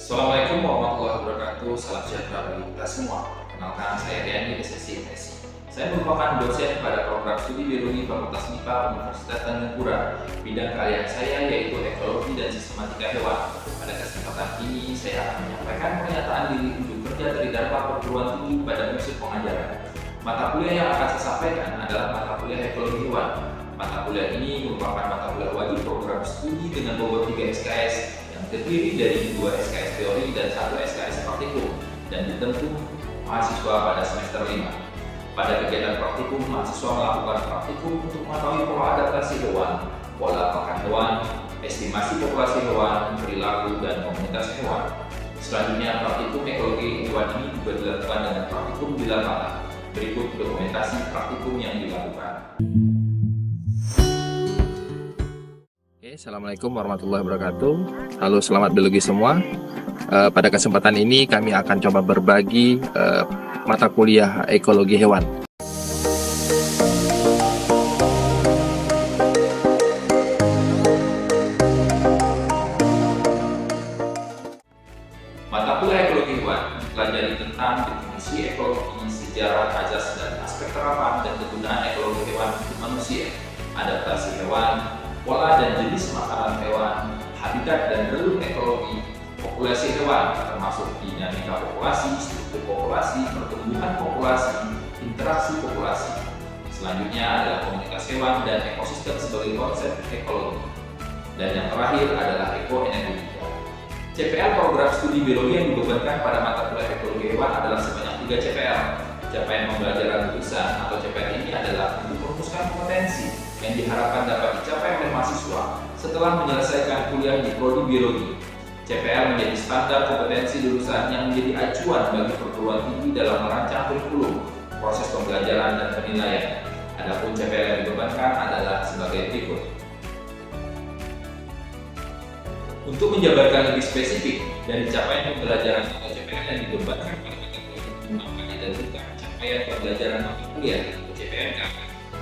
Assalamualaikum warahmatullahi wabarakatuh. Salam sejahtera bagi kita semua. Perkenalkan, saya Riani dari sesi ITSI. Saya merupakan dosen pada program studi biologi Fakultas MIPA Universitas Tanjung Pura. Bidang keahlian saya yaitu ekologi dan sistematika hewan. Pada kesempatan ini, saya akan menyampaikan pernyataan diri unjuk kerja dari Darpa Perguruan Tinggi pada musim pengajaran. Mata kuliah yang akan saya sampaikan adalah mata kuliah ekologi hewan. Mata kuliah ini merupakan mata kuliah wajib program studi dengan bobot 3 SKS yang terdiri dari 2 SKS teori dan 1 SKS praktikum dan ditempuh mahasiswa pada semester 5. Pada kegiatan praktikum, mahasiswa melakukan praktikum untuk mengetahui pola adaptasi hewan, pola makan hewan, estimasi populasi hewan, perilaku, dan komunitas hewan. Selanjutnya, praktikum ekologi hewan ini juga dilakukan dengan praktikum di lapangan. Berikut dokumentasi praktikum yang dilakukan. Assalamualaikum warahmatullahi wabarakatuh. Halo, selamat biologi semua. Pada kesempatan ini kami akan coba berbagi mata kuliah ekologi hewan. Mata kuliah ekologi hewan mempelajari tentang definisi ekologi, sejarah, asas dan aspek terapan dan kegunaan ekologi hewan untuk manusia, adaptasi hewan, pola dan jenis makanan hewan, habitat dan relung ekologi, populasi hewan termasuk dinamika populasi, struktur populasi, pertumbuhan populasi, interaksi populasi. Selanjutnya adalah komunitas hewan dan ekosistem sebagai konsep ekologi. Dan yang terakhir adalah ekoenergetika. CPL program studi biologi yang dibebankan pada mata kuliah ekologi hewan adalah sebanyak 3 CPL. Capaian pembelajaran lulusan atau CPL ini adalah untuk merumuskan kompetensi yang diharapkan dapat dicapai oleh mahasiswa setelah menyelesaikan kuliah di prodi biologi. CPL menjadi standar kompetensi lulusan yang menjadi acuan bagi perguruan tinggi dalam merancang kurikulum, proses pembelajaran dan penilaian. Adapun CPL yang dibebankan adalah sebagai berikut. Untuk menjabarkan lebih spesifik dari capaian pembelajaran atau CPL yang dibebankan pada mata kuliah, maka ditentukan capaian pembelajaran mata kuliah atau CPMK.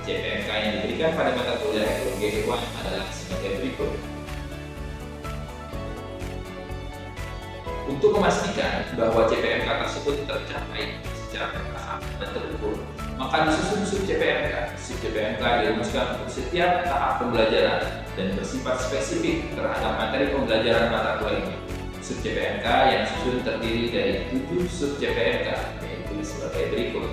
CPMK yang diberikan pada mata kuliah ekologi hewan adalah sebagai berikut. Untuk memastikan bahwa CPMK tersebut tercapai secara bertahap dan terukur, maka disusun sub CPMK. Sub CPMK dirumuskan untuk setiap tahap pembelajaran dan bersifat spesifik terhadap materi pembelajaran mata kuliah ini. Sub CPMK yang susun terdiri dari 7 sub CPMK, yaitu sebagai berikut.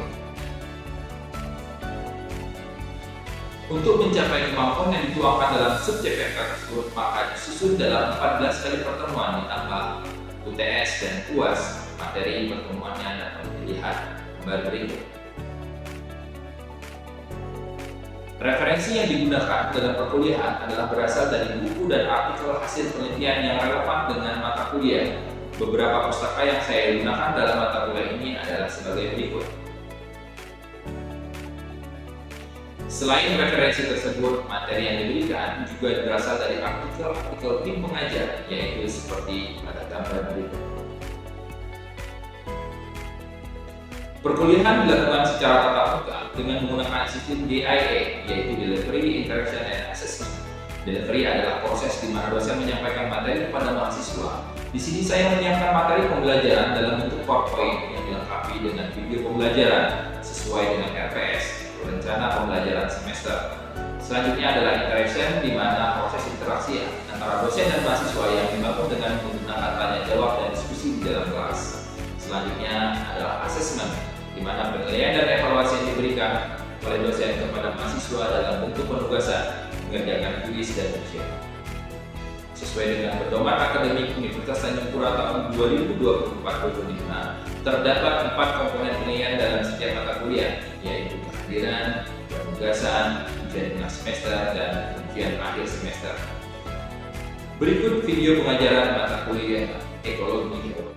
Untuk mencapai kemampuan yang dituangkan dalam sub CPMK tersebut, maka disusun dalam 14 kali pertemuan ditambah UTS dan UAS. Materi pertemuannya dapat dilihat gambar berikut. Referensi yang digunakan dalam perkuliahan adalah berasal dari buku dan artikel hasil penelitian yang relevan dengan mata kuliah. Beberapa pustaka yang saya gunakan dalam mata kuliah ini adalah sebagai berikut. Selain referensi tersebut, materi yang diberikan juga berasal dari artikel-artikel tim pengajar, yaitu seperti pada gambar berikut. Perkuliahan dilakukan secara tatap muka dengan menggunakan sistem DIA, yaitu Delivery, Interaction, and Assessment. Delivery adalah proses di mana dosen menyampaikan materi kepada mahasiswa. Di sini saya menyiapkan materi pembelajaran dalam bentuk PowerPoint yang dilengkapi dengan video pembelajaran sesuai dengan RPS, rencana pembelajaran semester. Selanjutnya adalah interaction, di mana proses interaksi antara dosen dan mahasiswa yang dibangun dengan menggunakan tanya jawab dan diskusi di dalam kelas. Selanjutnya adalah assessment, di mana penilaian dan evaluasi yang diberikan oleh dosen kepada mahasiswa dalam bentuk penugasan, mengerjakan kuis dan ujian. Sesuai dengan pedoman akademik Universitas Tanjung Pura tahun 2024-2025, terdapat 4 komponen penilaian dalam setiap mata kuliah, yaitu kehadiran, penugasan, ujian tengah semester, dan ujian akhir semester. Berikut video pengajaran mata kuliah ekologi hewan.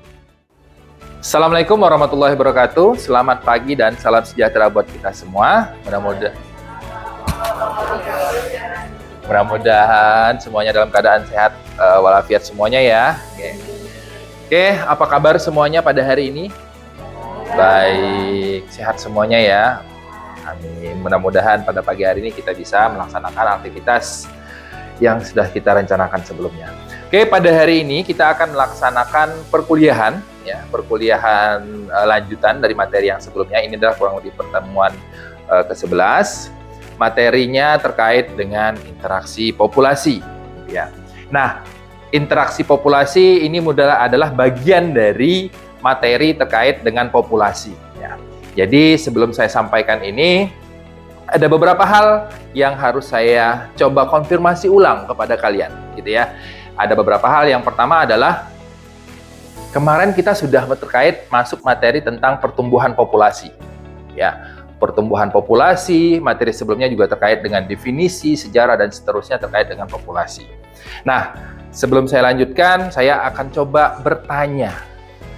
Assalamualaikum warahmatullahi wabarakatuh. Selamat pagi dan salam sejahtera buat kita semua. Mudah-mudahan semuanya dalam keadaan sehat walafiat semuanya ya. Oke, apa kabar semuanya pada hari ini? Baik, sehat semuanya ya. Amin. Mudah-mudahan pada pagi hari ini kita bisa melaksanakan aktivitas yang sudah kita rencanakan sebelumnya. Oke, pada hari ini kita akan melaksanakan perkuliahan, ya, perkuliahan lanjutan dari materi yang sebelumnya. Ini adalah kurang lebih pertemuan ke-11. Materinya terkait dengan interaksi populasi, ya. Nah, interaksi populasi ini adalah bagian dari materi terkait dengan populasi, ya. Jadi sebelum saya sampaikan ini, ada beberapa hal yang harus saya coba konfirmasi ulang kepada kalian, gitu ya. Ada beberapa hal. Yang pertama adalah kemarin kita sudah terkait masuk materi tentang pertumbuhan populasi, ya. Pertumbuhan populasi, materi sebelumnya juga terkait dengan definisi, sejarah, dan seterusnya terkait dengan populasi. Nah, sebelum saya lanjutkan, saya akan coba bertanya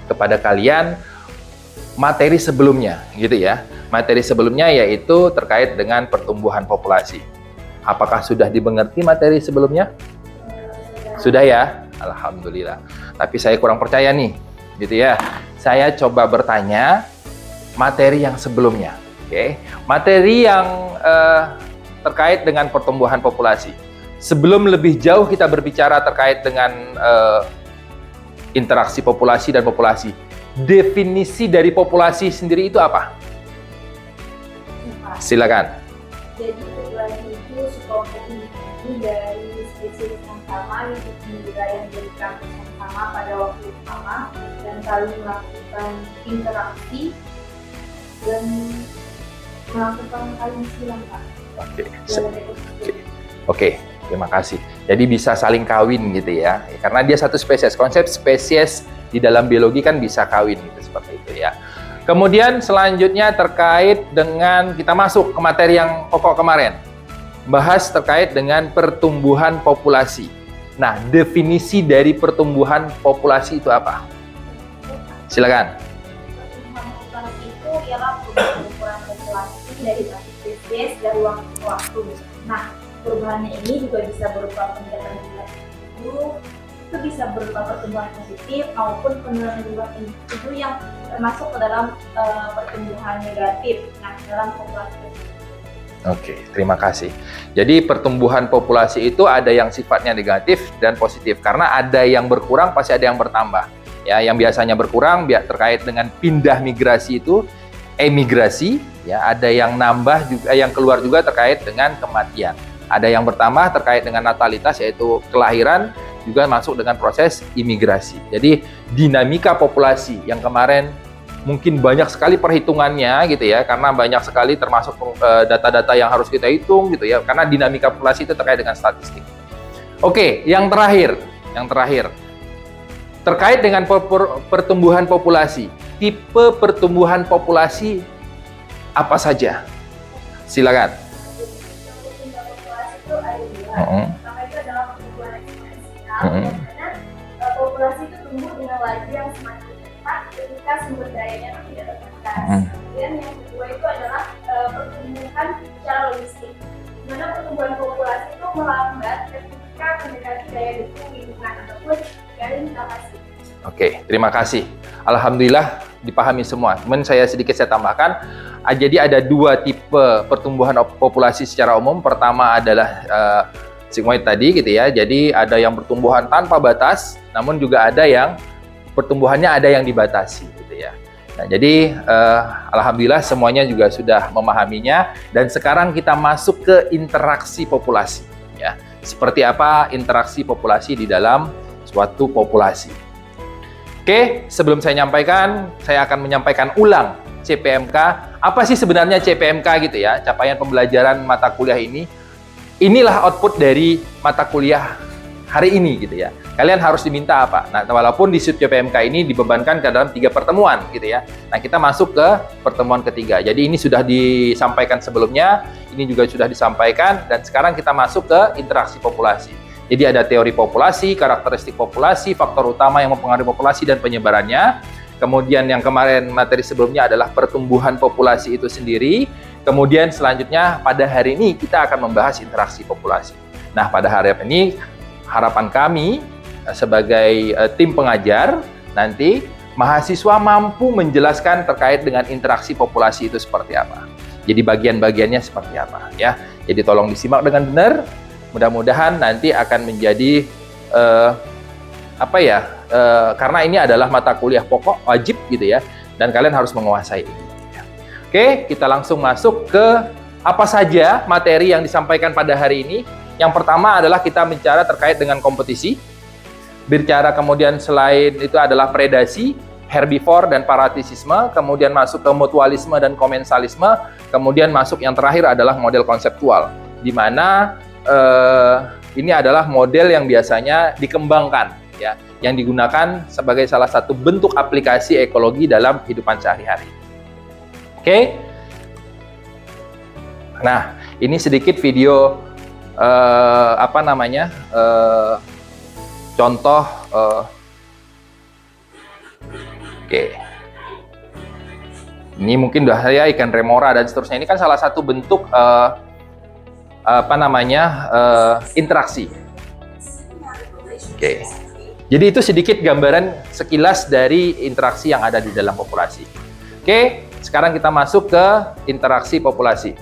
kepada kalian materi sebelumnya, gitu ya. Materi sebelumnya yaitu terkait dengan pertumbuhan populasi. Apakah sudah dimengerti materi sebelumnya? Sudah ya? Alhamdulillah. Tapi saya kurang percaya nih, gitu ya. Saya coba bertanya materi yang sebelumnya. Oke, materi yang terkait dengan pertumbuhan populasi. Sebelum lebih jauh kita berbicara terkait dengan interaksi populasi dan populasi, definisi dari populasi sendiri itu apa? Silakan. Jadi populasi itu sekelompok individu dari spesies yang sama yang dari kampus yang sama pada waktu yang sama dan saling melakukan interaksi dan melakukan saling silang, Pak. Oke, terima kasih. Jadi bisa saling kawin gitu ya, karena dia satu spesies. Konsep spesies di dalam biologi kan bisa kawin gitu, seperti itu ya. Kemudian selanjutnya terkait dengan, kita masuk ke materi yang pokok kemarin, bahas terkait dengan pertumbuhan populasi. Nah, definisi dari pertumbuhan populasi itu apa? Silakan. Pertumbuhan populasi itu ialah perubahan populasi dari satu spesies dari waktu ke waktu. Nah, perubahannya ini juga bisa berupa peningkatan jumlah individu, itu bisa berupa pertumbuhan positif maupun penurunan jumlah individu yang termasuk ke dalam pertumbuhan negatif. Nah, dalam populasi. Oke, terima kasih. Jadi pertumbuhan populasi itu ada yang sifatnya negatif dan positif, karena ada yang berkurang pasti ada yang bertambah. Ya, yang biasanya berkurang terkait dengan pindah migrasi itu emigrasi, ya, ada yang nambah juga, yang keluar juga terkait dengan kematian. Ada yang bertambah terkait dengan natalitas, yaitu kelahiran, juga masuk dengan proses imigrasi. Jadi dinamika populasi yang kemarin mungkin banyak sekali perhitungannya gitu ya, karena banyak sekali termasuk data-data yang harus kita hitung gitu ya, karena dinamika populasi itu terkait dengan statistik. Oke, yang terakhir terkait dengan pertumbuhan populasi. Tipe pertumbuhan populasi apa saja? Silakan. Pertumbuhan populasi itu ada dua. Pertama itu adalah pertumbuhan eksponensial, karena populasi itu tumbuh dengan laju yang semakin cepat ketika sumber dayanya itu tidak terbatas. Dan yang kedua itu adalah pertumbuhan secara logistik, di mana pertumbuhan populasi itu melambat ketika mendekati daya dukung lingkungan ataupun garing kapasitas. Oke, terima kasih. Alhamdulillah dipahami semua. Cuman saya tambahkan, jadi ada dua tipe pertumbuhan populasi secara umum. Pertama adalah sigmoid tadi gitu ya. Jadi ada yang pertumbuhan tanpa batas, namun juga ada yang pertumbuhannya ada yang dibatasi gitu ya. Nah, jadi alhamdulillah semuanya juga sudah memahaminya, dan sekarang kita masuk ke interaksi populasi ya. Seperti apa interaksi populasi di dalam suatu populasi. Oke, sebelum saya akan menyampaikan ulang CPMK. Apa sih sebenarnya CPMK gitu ya? Capaian pembelajaran mata kuliah ini. Inilah output dari mata kuliah hari ini gitu ya. Kalian harus diminta apa? Nah, walaupun di CPMK ini dibebankan ke dalam 3 pertemuan gitu ya. Nah, kita masuk ke pertemuan ketiga. Jadi ini sudah disampaikan sebelumnya, ini juga sudah disampaikan, dan sekarang kita masuk ke interaksi populasi. Jadi ada teori populasi, karakteristik populasi, faktor utama yang mempengaruhi populasi dan penyebarannya. Kemudian yang kemarin materi sebelumnya adalah pertumbuhan populasi itu sendiri. Kemudian selanjutnya pada hari ini kita akan membahas interaksi populasi. Nah, pada hari ini harapan kami sebagai tim pengajar nanti mahasiswa mampu menjelaskan terkait dengan interaksi populasi itu seperti apa. Jadi bagian-bagiannya seperti apa ya. Jadi tolong disimak dengan benar. Mudah-mudahan nanti akan menjadi karena ini adalah mata kuliah pokok wajib gitu ya, dan kalian harus menguasai. Oke, kita langsung masuk ke apa saja materi yang disampaikan pada hari ini. Yang pertama adalah kita bicara terkait dengan kompetisi. Bicara kemudian selain itu adalah predasi, herbivore dan paratisisme, kemudian masuk ke mutualisme dan komensalisme, kemudian masuk yang terakhir adalah model konseptual, di mana ini adalah model yang biasanya dikembangkan, ya, yang digunakan sebagai salah satu bentuk aplikasi ekologi dalam kehidupan sehari-hari. Oke. Nah, ini sedikit video contoh. Oke. Ini mungkin udah saya ikan remora dan seterusnya. Ini kan salah satu bentuk interaksi. Oke. Jadi itu sedikit gambaran sekilas dari interaksi yang ada di dalam populasi. Oke, sekarang kita masuk ke interaksi populasi.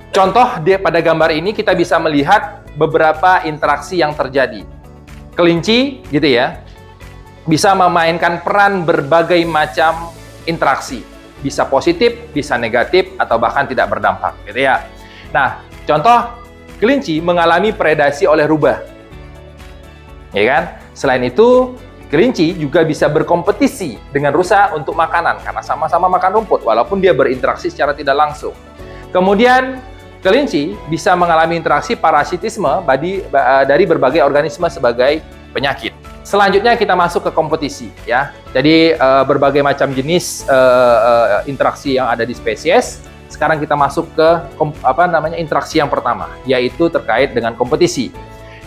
Contoh pada gambar ini kita bisa melihat beberapa interaksi yang terjadi. Kelinci gitu ya, bisa memainkan peran berbagai macam interaksi. Bisa positif, bisa negatif, atau bahkan tidak berdampak gitu ya. Nah, contoh kelinci mengalami predasi oleh rubah. Ya kan? Selain itu, kelinci juga bisa berkompetisi dengan rusa untuk makanan karena sama-sama makan rumput walaupun dia berinteraksi secara tidak langsung. Kemudian kelinci bisa mengalami interaksi parasitisme dari berbagai organisme sebagai penyakit. Selanjutnya kita masuk ke kompetisi, ya. Jadi berbagai macam jenis interaksi yang ada di spesies. Sekarang kita masuk ke interaksi yang pertama, yaitu terkait dengan kompetisi.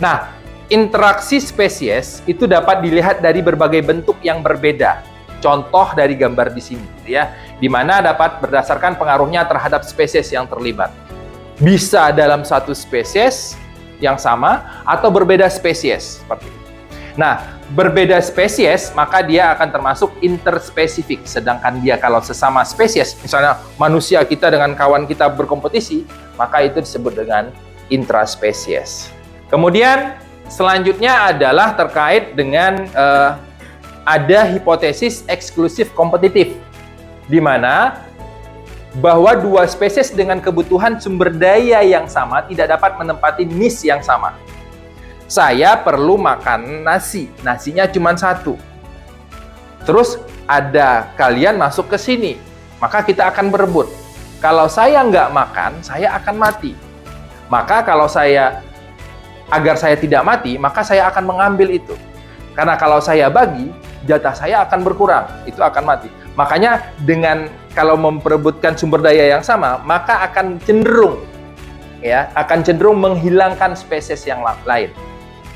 Nah, interaksi spesies itu dapat dilihat dari berbagai bentuk yang berbeda. Contoh dari gambar di sini, ya, di mana dapat berdasarkan pengaruhnya terhadap spesies yang terlibat. Bisa dalam satu spesies yang sama atau berbeda spesies seperti itu. Nah, berbeda spesies maka dia akan termasuk interspesifik. Sedangkan dia kalau sesama spesies, misalnya manusia kita dengan kawan kita berkompetisi, maka itu disebut dengan intraspesies. Kemudian selanjutnya adalah terkait dengan ada hipotesis eksklusif kompetitif, di mana bahwa dua spesies dengan kebutuhan sumber daya yang sama tidak dapat menempati niche yang sama. Saya perlu makan nasi, nasinya cuma satu. Terus ada kalian masuk ke sini, maka kita akan berebut. Kalau saya nggak makan, saya akan mati. Maka agar saya tidak mati, maka saya akan mengambil itu. Karena kalau saya bagi, jatah saya akan berkurang, itu akan mati. Makanya kalau memperebutkan sumber daya yang sama, maka akan cenderung menghilangkan spesies yang lain,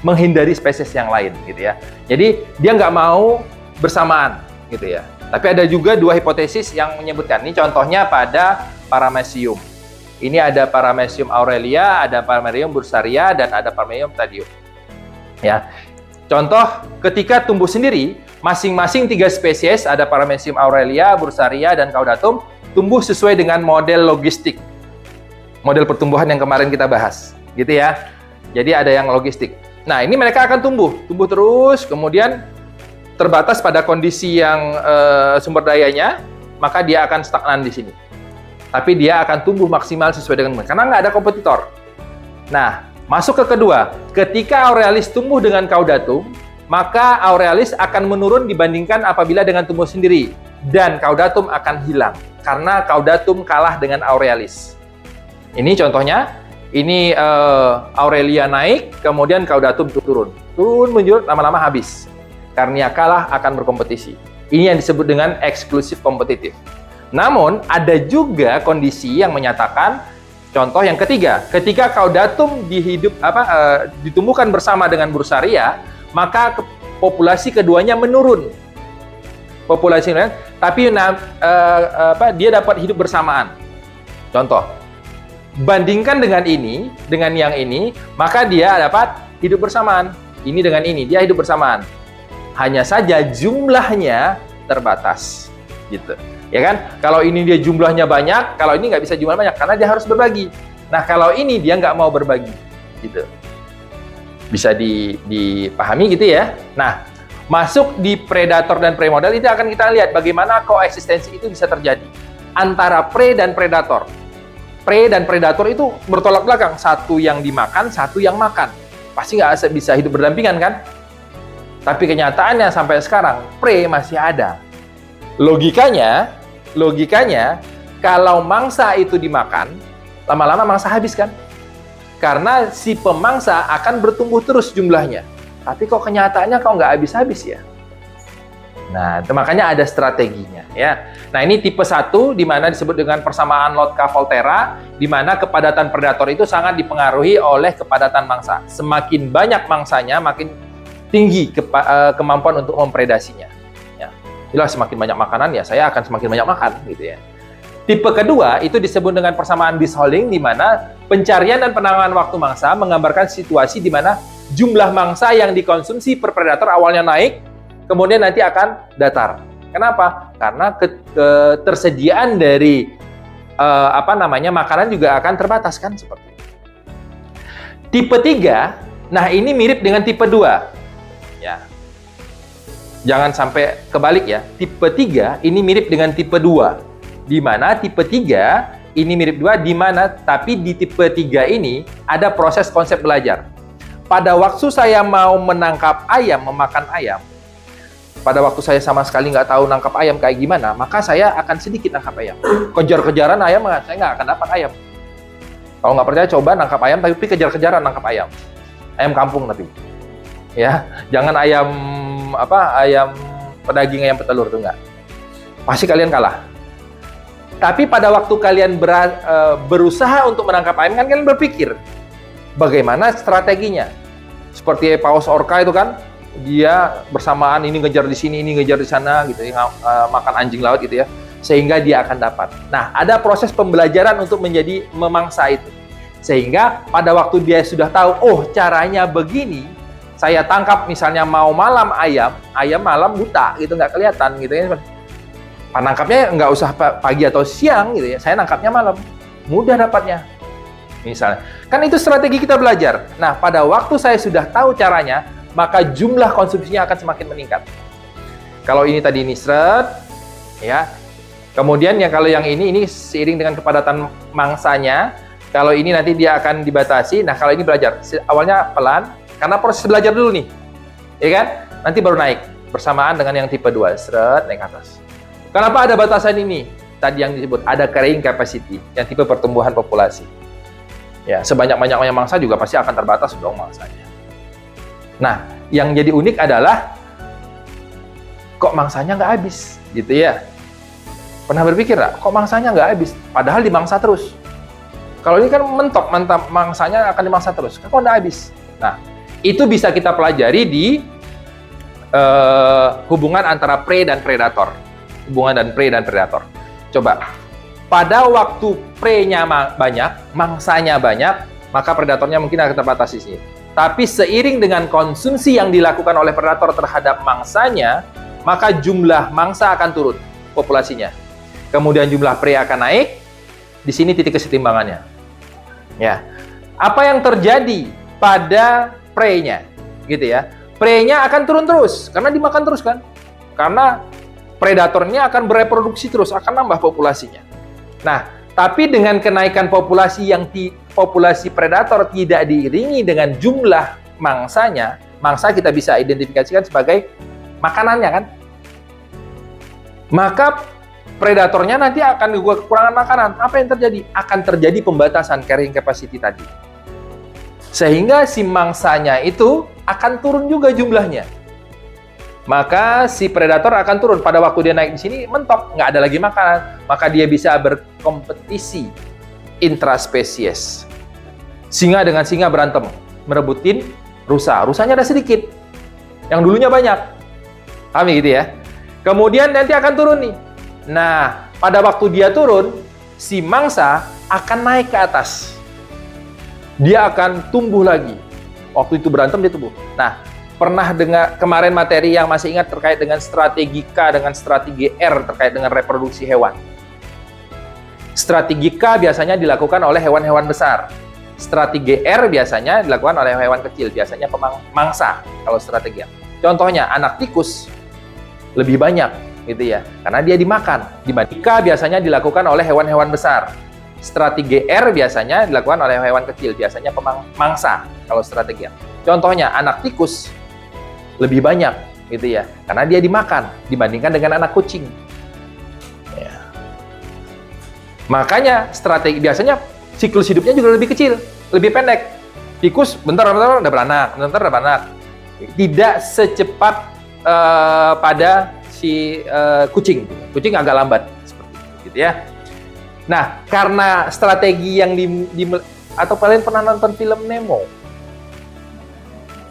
menghindari spesies yang lain, gitu ya. Jadi dia nggak mau bersamaan, gitu ya. Tapi ada juga dua hipotesis yang menyebutkan. Ini contohnya pada Paramecium. Ini ada Paramecium aurelia, ada Paramecium bursaria, dan ada Paramecium thaddeum. Ya, contoh ketika tumbuh sendiri. Masing-masing 3 spesies, ada Paramecium aurelia, bursaria, dan caudatum, tumbuh sesuai dengan model logistik. Model pertumbuhan yang kemarin kita bahas, gitu ya. Jadi ada yang logistik. Nah, ini mereka akan tumbuh terus, kemudian terbatas pada kondisi yang sumber dayanya, maka dia akan stagnan di sini. Tapi dia akan tumbuh maksimal sesuai dengan karena nggak ada kompetitor. Nah, masuk ke kedua. Ketika aurealis tumbuh dengan caudatum, maka aurealis akan menurun dibandingkan apabila dengan tumbuh sendiri. Dan caudatum akan hilang, karena caudatum kalah dengan aurealis. Ini contohnya, ini aurelia naik, kemudian caudatum turun. Turun menjurut, lama-lama habis. Karena kalah akan berkompetisi. Ini yang disebut dengan eksklusif kompetitif. Namun, ada juga kondisi yang menyatakan, contoh yang ketiga, ketika caudatum ditumbuhkan bersama dengan bursaria, maka populasi keduanya menurun. Populasi lain, tapi dia dapat hidup bersamaan. Contoh, bandingkan dengan yang ini, maka dia dapat hidup bersamaan. Ini dengan ini, dia hidup bersamaan. Hanya saja jumlahnya terbatas, gitu. Ya kan? Kalau ini dia jumlahnya banyak, kalau ini nggak bisa jumlah banyak karena dia harus berbagi. Nah, kalau ini dia nggak mau berbagi, gitu. Bisa dipahami gitu ya. Nah, masuk di predator dan premodal itu akan kita lihat bagaimana koeksistensi itu bisa terjadi antara prey dan predator. Prey dan predator itu bertolak belakang, satu yang dimakan, satu yang makan. Pasti nggak bisa hidup berdampingan kan? Tapi kenyataannya sampai sekarang prey masih ada. Logikanya kalau mangsa itu dimakan, lama-lama mangsa habis kan? Karena si pemangsa akan bertumbuh terus jumlahnya. Tapi kok kenyataannya nggak habis-habis ya? Nah, makanya ada strateginya ya. Nah, ini tipe 1 di mana disebut dengan persamaan Lotka-Volterra, di mana kepadatan predator itu sangat dipengaruhi oleh kepadatan mangsa. Semakin banyak mangsanya, makin tinggi kemampuan untuk mempredasinya. Ya. Jelas semakin banyak makanan ya, saya akan semakin banyak makan gitu ya. Tipe kedua itu disebut dengan persamaan Bisholding, di mana pencarian dan penanganan waktu mangsa menggambarkan situasi di mana jumlah mangsa yang dikonsumsi per predator awalnya naik, kemudian nanti akan datar. Kenapa? Karena ketersediaan dari makanan juga akan terbatas kan seperti itu. Tipe 3, nah ini mirip dengan tipe 2. Ya. Jangan sampai kebalik ya. Tipe 3 ini mirip dengan tipe 2. Di mana tipe 3 ini mirip 2, di mana tapi di tipe 3 ini ada proses konsep belajar. Pada waktu saya mau menangkap ayam, memakan ayam, pada waktu saya sama sekali nggak tahu nangkap ayam kayak gimana, maka saya akan sedikit nangkap ayam. Kejar-kejaran ayam, saya nggak akan dapat ayam. Kalau nggak percaya, coba nangkap ayam, tapi kejar-kejaran nangkap ayam. Ayam kampung tapi. Ya, jangan ayam ayam pedaging, ayam petelur tuh nggak. Pasti kalian kalah. Tapi pada waktu kalian berusaha untuk menangkap ayam, kan kalian berpikir bagaimana strateginya. Seperti paus orca itu kan, dia bersamaan ini ngejar di sini, ini ngejar di sana gitu ya, makan anjing laut gitu ya, sehingga dia akan dapat. Nah, ada proses pembelajaran untuk menjadi memangsa itu. Sehingga pada waktu dia sudah tahu, oh caranya begini, saya tangkap misalnya mau malam ayam malam buta gitu, nggak kelihatan gitu ya. Nangkapnya nggak usah pagi atau siang gitu ya, saya nangkapnya malam, mudah dapatnya. Misalnya, kan itu strategi kita belajar. Nah, pada waktu saya sudah tahu caranya, maka jumlah konsumsinya akan semakin meningkat. Kalau ini tadi nisret, ya. Kemudian kalau yang ini seiring dengan kepadatan mangsanya. Kalau ini nanti dia akan dibatasi. Nah, kalau ini belajar, awalnya pelan, karena proses belajar dulu nih, ya kan? Nanti baru naik bersamaan dengan yang tipe 2, seret naik ke atas. Kenapa ada batasan ini? Tadi yang disebut ada carrying capacity, yang tipe pertumbuhan populasi. Ya, sebanyak-banyaknya mangsa juga pasti akan terbatas dong mangsanya. Nah, yang jadi unik adalah kok mangsanya nggak habis, gitu ya? Pernah berpikir nggak? Kok mangsanya nggak habis? Padahal dimangsa terus. Kalau ini kan mentok, mantap, mangsanya akan dimangsa terus. Kok nggak habis? Nah, itu bisa kita pelajari di hubungan antara prey dan predator. Hubungan dan prey dan predator. Coba, pada waktu prey-nya banyak, mangsanya banyak, maka predatornya mungkin akan terbatas di sini. Tapi seiring dengan konsumsi yang dilakukan oleh predator terhadap mangsanya, maka jumlah mangsa akan turun populasinya. Kemudian jumlah prey akan naik. Di sini titik kesetimbangannya. Ya. Apa yang terjadi pada prey-nya? Gitu ya. Prey-nya akan turun terus karena dimakan terus kan? Karena predatornya akan bereproduksi terus, akan nambah populasinya. Nah, tapi dengan kenaikan populasi populasi predator tidak diiringi dengan jumlah mangsanya, mangsa kita bisa identifikasikan sebagai makanannya kan? Maka predatornya nanti akan kekurangan makanan. Apa yang terjadi? Akan terjadi pembatasan carrying capacity tadi. Sehingga si mangsanya itu akan turun juga jumlahnya. Maka si predator akan turun. Pada waktu dia naik di sini, mentok, nggak ada lagi makanan. Maka dia bisa berkompetisi intraspesies. Singa dengan singa berantem, merebutin rusa. Rusanya ada sedikit, yang dulunya banyak. Paham gitu ya? Kemudian nanti akan turun nih. Nah, pada waktu dia turun, si mangsa akan naik ke atas. Dia akan tumbuh lagi. Waktu itu berantem, dia tumbuh. Nah, pernah dengar kemarin materi yang masih ingat terkait dengan strategi K dengan strategi R terkait dengan reproduksi hewan. Strategi K biasanya dilakukan oleh hewan-hewan besar. strategi R biasanya dilakukan oleh hewan kecil, biasanya pemangsa kalau strategi R. Contohnya anak tikus lebih banyak gitu ya, karena dia dimakan. Dibanding K biasanya dilakukan oleh hewan-hewan besar. Strategi R biasanya dilakukan oleh hewan kecil, biasanya pemangsa kalau strategi R. Contohnya anak tikus lebih banyak gitu ya, karena dia dimakan dibandingkan dengan anak kucing. Ya. Makanya strategi biasanya siklus hidupnya juga lebih kecil, lebih pendek. Tikus bentar udah beranak, bentar udah beranak. Tidak secepat pada si kucing. Kucing agak lambat seperti itu, gitu ya. Nah, karena strategi yang atau kalian pernah nonton film Nemo?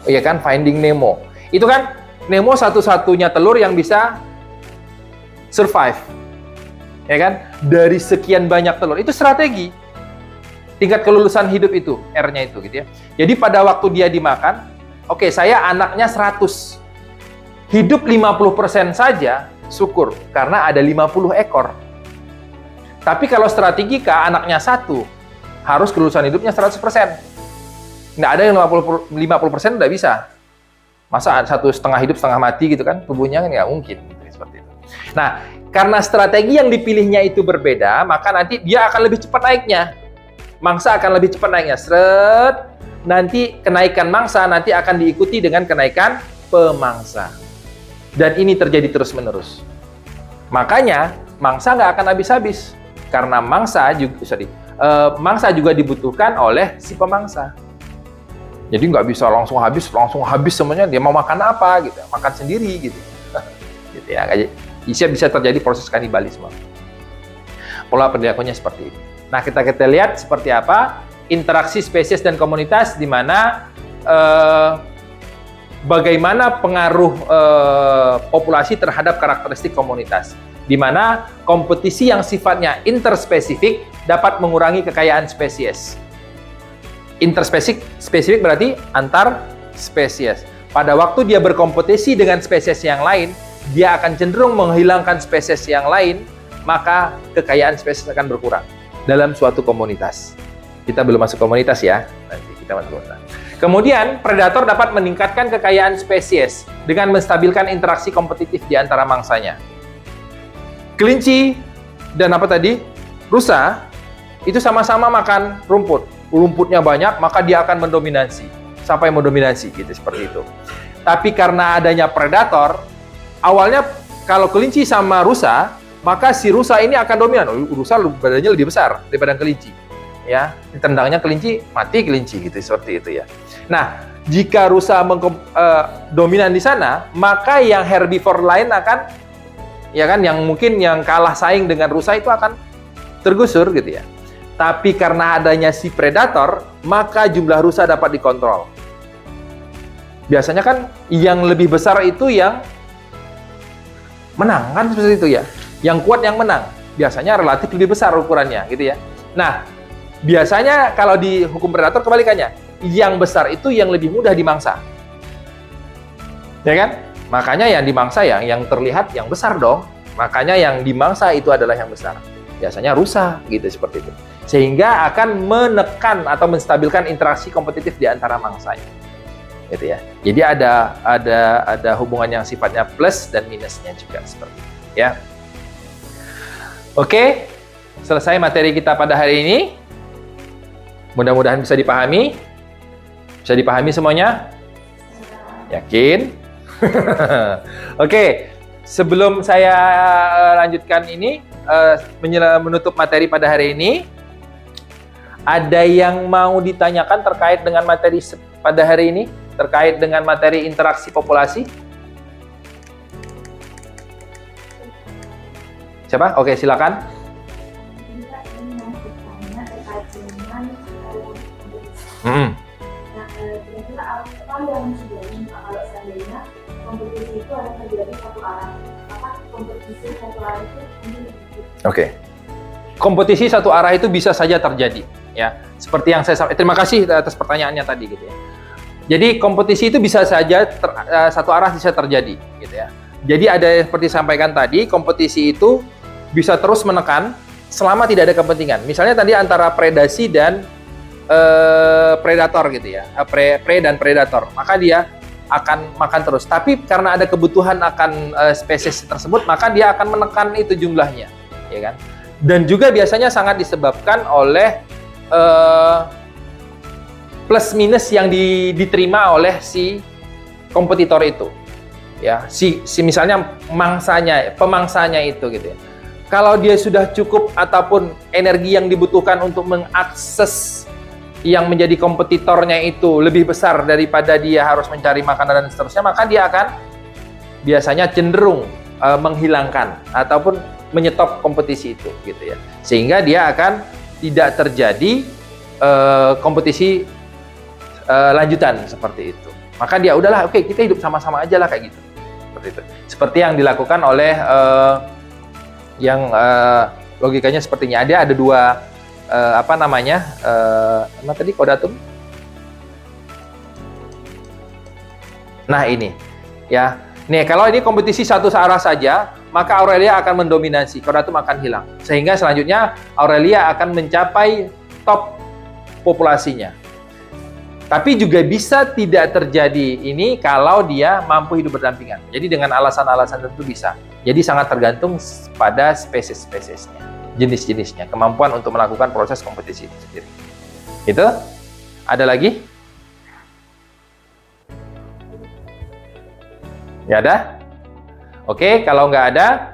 Iya kan, Finding Nemo. Itu kan Nemo satu-satunya telur yang bisa survive. Ya kan? Dari sekian banyak telur. Itu strategi. Tingkat kelulusan hidup itu, R-nya itu gitu ya. Jadi pada waktu dia dimakan, oke, saya anaknya 100. Hidup 50% saja, syukur. Karena ada 50 ekor. Tapi kalau strategi K, anaknya 1, harus kelulusan hidupnya 100%. Nggak ada yang 50% udah bisa. Masa 1,5 hidup, setengah mati gitu kan, tubuhnya kan nggak mungkin. Seperti itu. Nah, karena strategi yang dipilihnya itu berbeda, maka nanti dia akan lebih cepat naiknya. Mangsa akan lebih cepat naiknya. Nanti kenaikan mangsa nanti akan diikuti dengan kenaikan pemangsa. Dan ini terjadi terus-menerus. Makanya, mangsa nggak akan habis-habis. Karena mangsa juga dibutuhkan oleh si pemangsa. Jadi nggak bisa langsung habis semuanya. Dia mau makan apa gitu, makan sendiri gitu. Gitu ya. Bisa terjadi proses kanibalisme. Pola perilakunya seperti ini. Nah, kita lihat seperti apa interaksi spesies dan komunitas, di mana bagaimana pengaruh populasi terhadap karakteristik komunitas, di mana kompetisi yang sifatnya interspesifik dapat mengurangi kekayaan spesies. Interspesifik berarti antar spesies. Pada waktu dia berkompetisi dengan spesies yang lain, dia akan cenderung menghilangkan spesies yang lain, maka kekayaan spesies akan berkurang dalam suatu komunitas. Kita belum masuk komunitas ya, nanti kita masuk komunitas. Kemudian, predator dapat meningkatkan kekayaan spesies dengan menstabilkan interaksi kompetitif di antara mangsanya. Kelinci dan rusa, itu sama-sama makan rumput. Rumputnya banyak, maka dia akan mendominasi. Sampai mendominasi, gitu, seperti itu. Tapi karena adanya predator, awalnya kalau kelinci sama rusa, maka si rusa ini akan dominan. Rusa badannya lebih besar daripada kelinci. Ya, ditendangnya kelinci, mati kelinci gitu, seperti itu ya. Nah, jika rusa dominan di sana, maka yang herbivore lain akan, ya kan, yang mungkin yang kalah saing dengan rusa itu akan tergusur gitu ya. Tapi karena adanya si predator, maka jumlah rusa dapat dikontrol. Biasanya kan yang lebih besar itu yang menang, kan seperti itu ya. Yang kuat yang menang. Biasanya relatif lebih besar ukurannya gitu ya. Nah, biasanya kalau di hukum predator kebalikannya, yang besar itu yang lebih mudah dimangsa. Ya kan? Makanya yang dimangsa yang terlihat yang besar dong. Makanya yang dimangsa itu adalah yang besar. Biasanya rusa gitu, seperti itu. Sehingga akan menekan atau menstabilkan interaksi kompetitif di antara mangsanya. Gitu ya. Jadi ada hubungan yang sifatnya plus dan minusnya juga seperti itu, ya. Oke, selesai materi kita pada hari ini. Mudah-mudahan bisa dipahami. Bisa dipahami semuanya? Yakin? Oke, sebelum saya lanjutkan ini, menutup materi pada hari ini, ada yang mau ditanyakan terkait dengan materi pada hari ini? Terkait dengan materi interaksi populasi? Siapa? Oke, silakan. Oke. Kompetisi satu arah itu bisa saja terjadi, ya. Seperti yang saya sampaikan. Terima kasih atas pertanyaannya tadi, gitu ya. Jadi kompetisi itu bisa saja satu arah bisa terjadi, gitu ya. Jadi ada seperti sampaikan tadi, kompetisi itu bisa terus menekan selama tidak ada kepentingan. Misalnya tadi antara predasi dan predator gitu ya, prey dan predator, maka dia akan makan terus. Tapi karena ada kebutuhan akan spesies tersebut, maka dia akan menekan itu jumlahnya, ya kan? Dan juga biasanya sangat disebabkan oleh plus minus yang diterima oleh si kompetitor itu, ya. Si misalnya pemangsanya itu gitu ya. Kalau dia sudah cukup ataupun energi yang dibutuhkan untuk mengakses yang menjadi kompetitornya itu lebih besar daripada dia harus mencari makanan dan seterusnya, maka dia akan biasanya cenderung menghilangkan ataupun menyetop kompetisi itu gitu ya. Sehingga dia akan tidak terjadi kompetisi lanjutan seperti itu. Maka dia udahlah, oke, kita hidup sama-sama aja lah kayak gitu. Seperti itu. Seperti yang dilakukan oleh logikanya sepertinya ada dua apa tadi Kodatum. Nah ini ya, nih kalau ini kompetisi satu arah saja, maka Aurelia akan mendominasi, Kodatum akan hilang, sehingga selanjutnya Aurelia akan mencapai top populasinya. Tapi juga bisa tidak terjadi ini kalau dia mampu hidup berdampingan. Jadi dengan alasan-alasan tentu bisa. Jadi sangat tergantung pada spesies-spesiesnya, jenis-jenisnya, kemampuan untuk melakukan proses kompetisi itu sendiri. Itu? Ada lagi? Ya ada? Oke, kalau nggak ada,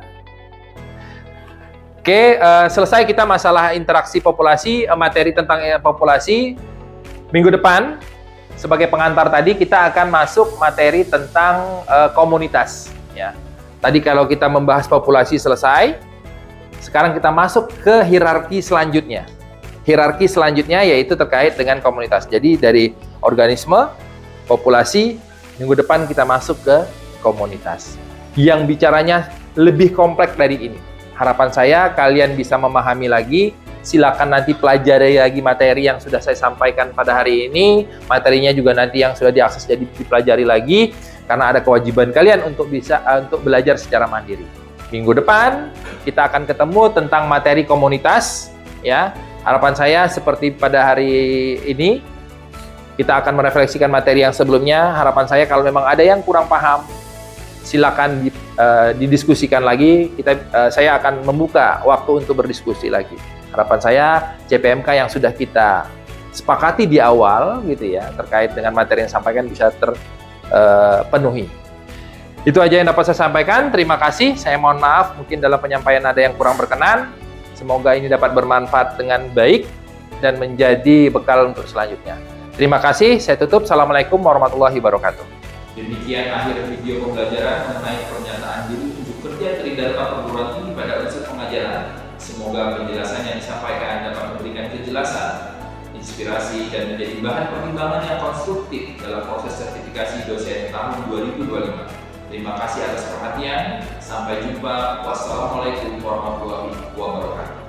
selesai kita masalah interaksi populasi, materi tentang populasi. Minggu depan, sebagai pengantar tadi, kita akan masuk materi tentang komunitas. Ya. Tadi kalau kita membahas populasi selesai, sekarang kita masuk ke hierarki selanjutnya. Hierarki selanjutnya yaitu terkait dengan komunitas. Jadi dari organisme, populasi, minggu depan kita masuk ke komunitas. Yang bicaranya lebih kompleks dari ini. Harapan saya kalian bisa memahami lagi. Silakan nanti pelajari lagi materi yang sudah saya sampaikan pada hari ini. Materinya juga nanti yang sudah diakses jadi dipelajari lagi. Karena ada kewajiban kalian untuk untuk belajar secara mandiri. Minggu depan kita akan ketemu tentang materi komunitas, ya. Harapan saya seperti pada hari ini kita akan merefleksikan materi yang sebelumnya. Harapan saya kalau memang ada yang kurang paham, silakan didiskusikan lagi. Saya akan membuka waktu untuk berdiskusi lagi. Harapan saya CPMK yang sudah kita sepakati di awal gitu ya terkait dengan materi yang disampaikan bisa terpenuhi. Itu aja yang dapat saya sampaikan. Terima kasih. Saya mohon maaf mungkin dalam penyampaian ada yang kurang berkenan. Semoga ini dapat bermanfaat dengan baik dan menjadi bekal untuk selanjutnya. Terima kasih. Saya tutup. Assalamualaikum warahmatullahi wabarakatuh. Demikian akhir video pembelajaran mengenai pernyataan diri unjuk kerja Tridharma perguruan tinggi pada unsur pengajaran. Semoga penjelasan yang disampaikan dapat memberikan kejelasan, inspirasi, dan menjadi bahan pertimbangan yang konstruktif dalam proses sertifikasi dosen tahun 2025. Terima kasih atas perhatian. Sampai jumpa. Wassalamualaikum warahmatullahi wabarakatuh.